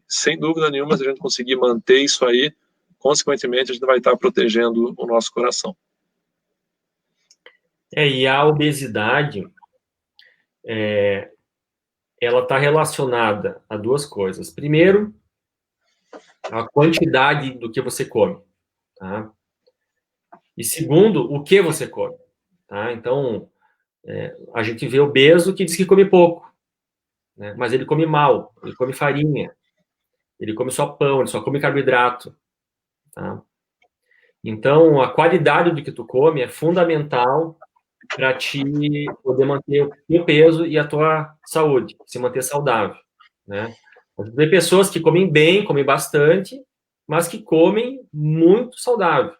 Sem dúvida nenhuma, se a gente conseguir manter isso aí, consequentemente a gente vai estar protegendo o nosso coração. E a obesidade, ela está relacionada a duas coisas. Primeiro, a quantidade do que você come, tá? E segundo, o que você come, tá? Então, a gente vê obeso que diz que come pouco, né? Mas ele come mal, ele come farinha, ele come só pão, ele só come carboidrato, tá? Então, a qualidade do que tu come é fundamental para te poder manter o teu peso e a tua saúde, se manter saudável, né? Tem pessoas que comem bem, comem bastante, mas que comem muito saudável,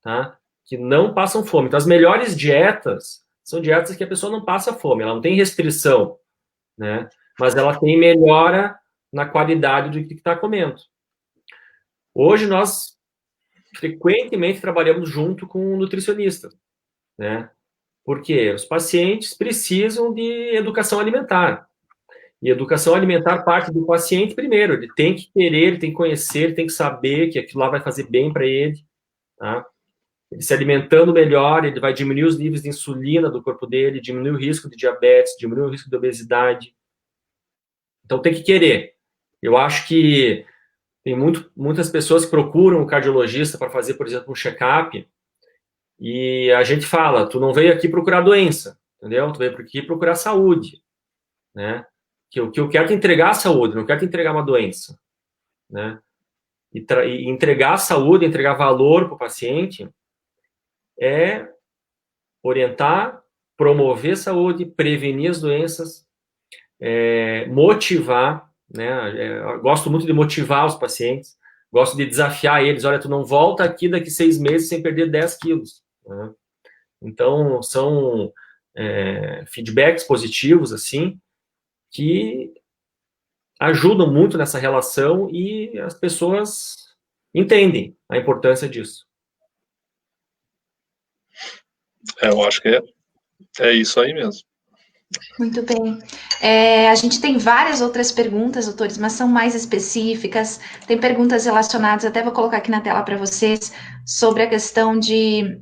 tá? Que não passam fome. Então, as melhores dietas são dietas que a pessoa não passa fome, ela não tem restrição, né? Mas ela tem melhora na qualidade do que está comendo. Hoje, nós frequentemente trabalhamos junto com um nutricionista, né? Porque os pacientes precisam de educação alimentar. E educação alimentar parte do paciente primeiro. Ele tem que querer, ele tem que conhecer, ele tem que saber que aquilo lá vai fazer bem para ele. Tá? Ele se alimentando melhor, ele vai diminuir os níveis de insulina do corpo dele, diminuir o risco de diabetes, diminuir o risco de obesidade. Então tem que querer. Eu acho que tem muitas pessoas que procuram um cardiologista para fazer, por exemplo, um check-up, e a gente fala, tu não veio aqui procurar doença, entendeu? Tu veio aqui procurar saúde, né? Que eu quero te entregar a saúde, não quero te entregar uma doença, né? E entregar a saúde, entregar valor para o paciente é orientar, promover saúde, prevenir as doenças, motivar, né? Eu gosto muito de motivar os pacientes, gosto de desafiar eles, olha, tu não volta aqui daqui 6 meses sem perder 10 quilos, né? Então, são feedbacks positivos, assim, que ajudam muito nessa relação e as pessoas entendem a importância disso. Eu acho que é isso aí mesmo. Muito bem. A gente tem várias outras perguntas, doutores, mas são mais específicas. Tem perguntas relacionadas, até vou colocar aqui na tela para vocês, sobre a questão de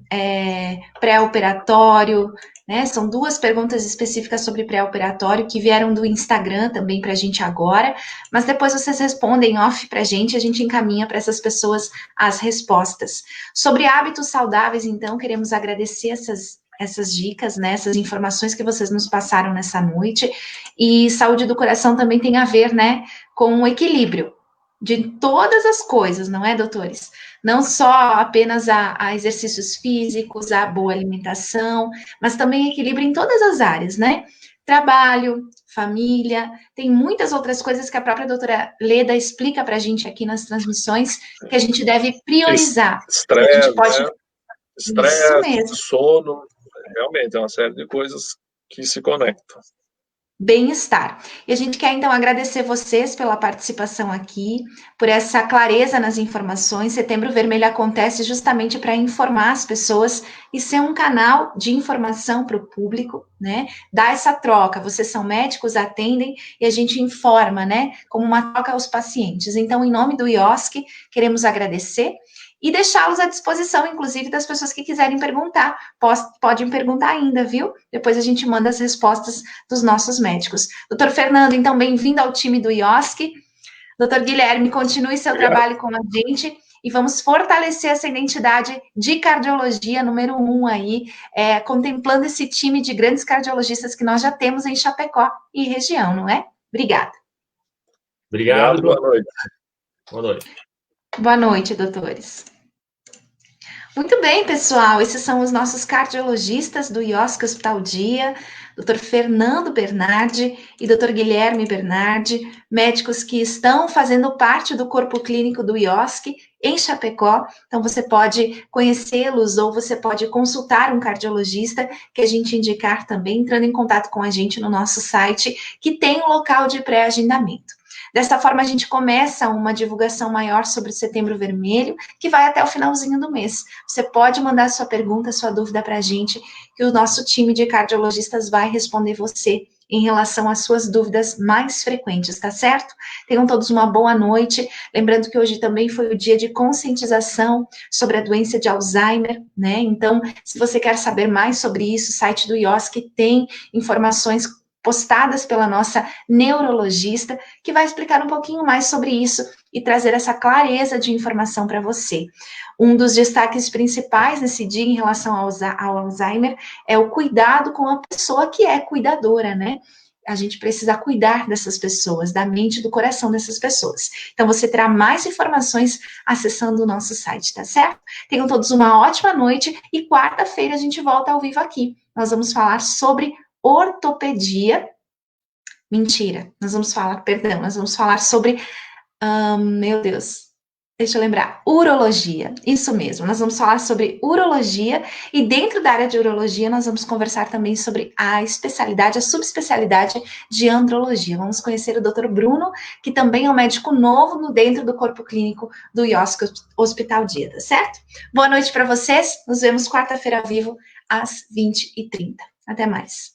pré-operatório, né? São 2 perguntas específicas sobre pré-operatório que vieram do Instagram também para a gente agora, mas depois vocês respondem off para a gente encaminha para essas pessoas as respostas. Sobre hábitos saudáveis, então, queremos agradecer essas dicas, né, essas informações que vocês nos passaram nessa noite, e saúde do coração também tem a ver, né, com o equilíbrio de todas as coisas, não é, doutores? Não só apenas a exercícios físicos, a boa alimentação, mas também equilíbrio em todas as áreas, né? Trabalho, família, tem muitas outras coisas que a própria doutora Leda explica para a gente aqui nas transmissões que a gente deve priorizar. Estresse, a gente pode... né? Estresse, sono, realmente é uma série de coisas que se conectam. Bem-estar. E a gente quer, então, agradecer vocês pela participação aqui, por essa clareza nas informações. Setembro Vermelho acontece justamente para informar as pessoas e ser um canal de informação para o público, né? Dar essa troca. Vocês são médicos, atendem e a gente informa, né? Como uma troca aos pacientes. Então, em nome do IOSC, queremos agradecer e deixá-los à disposição, inclusive, das pessoas que quiserem perguntar. Podem perguntar ainda, viu? Depois a gente manda as respostas dos nossos médicos. Doutor Fernando, então, bem-vindo ao time do IOSC. Doutor Guilherme, continue seu trabalho com a gente e vamos fortalecer essa identidade de cardiologia número 1 aí, contemplando esse time de grandes cardiologistas que nós já temos em Chapecó e região, não é? Obrigada. Obrigado. Boa noite. Boa noite. Boa noite, doutores. Muito bem, pessoal, esses são os nossos cardiologistas do IOSC Hospital Dia, Dr. Fernando Bernardi e Dr. Guilherme Bernardi, médicos que estão fazendo parte do corpo clínico do IOSC em Chapecó. Então, você pode conhecê-los ou você pode consultar um cardiologista que a gente indicar também, entrando em contato com a gente no nosso site, que tem um local de pré-agendamento. Dessa forma, a gente começa uma divulgação maior sobre o Setembro Vermelho, que vai até o finalzinho do mês. Você pode mandar sua pergunta, sua dúvida para a gente, que o nosso time de cardiologistas vai responder você em relação às suas dúvidas mais frequentes, tá certo? Tenham todos uma boa noite. Lembrando que hoje também foi o dia de conscientização sobre a doença de Alzheimer, né? Então, se você quer saber mais sobre isso, o site do IOSC tem informações postadas pela nossa neurologista, que vai explicar um pouquinho mais sobre isso e trazer essa clareza de informação para você. Um dos destaques principais nesse dia em relação ao Alzheimer é o cuidado com a pessoa que é cuidadora, né? A gente precisa cuidar dessas pessoas, da mente e do coração dessas pessoas. Então, você terá mais informações acessando o nosso site, tá certo? Tenham todos uma ótima noite e quarta-feira a gente volta ao vivo aqui. Nós vamos falar sobre ortopedia. Mentira, nós vamos falar sobre, meu Deus, deixa eu lembrar, urologia, isso mesmo, nós vamos falar sobre urologia, e dentro da área de urologia nós vamos conversar também sobre a especialidade, a subespecialidade de andrologia. Vamos conhecer o Dr. Bruno, que também é um médico novo dentro do corpo clínico do IOSC Hospital Dia, tá certo? Boa noite para vocês, nos vemos quarta-feira ao vivo, às 20h30. Até mais.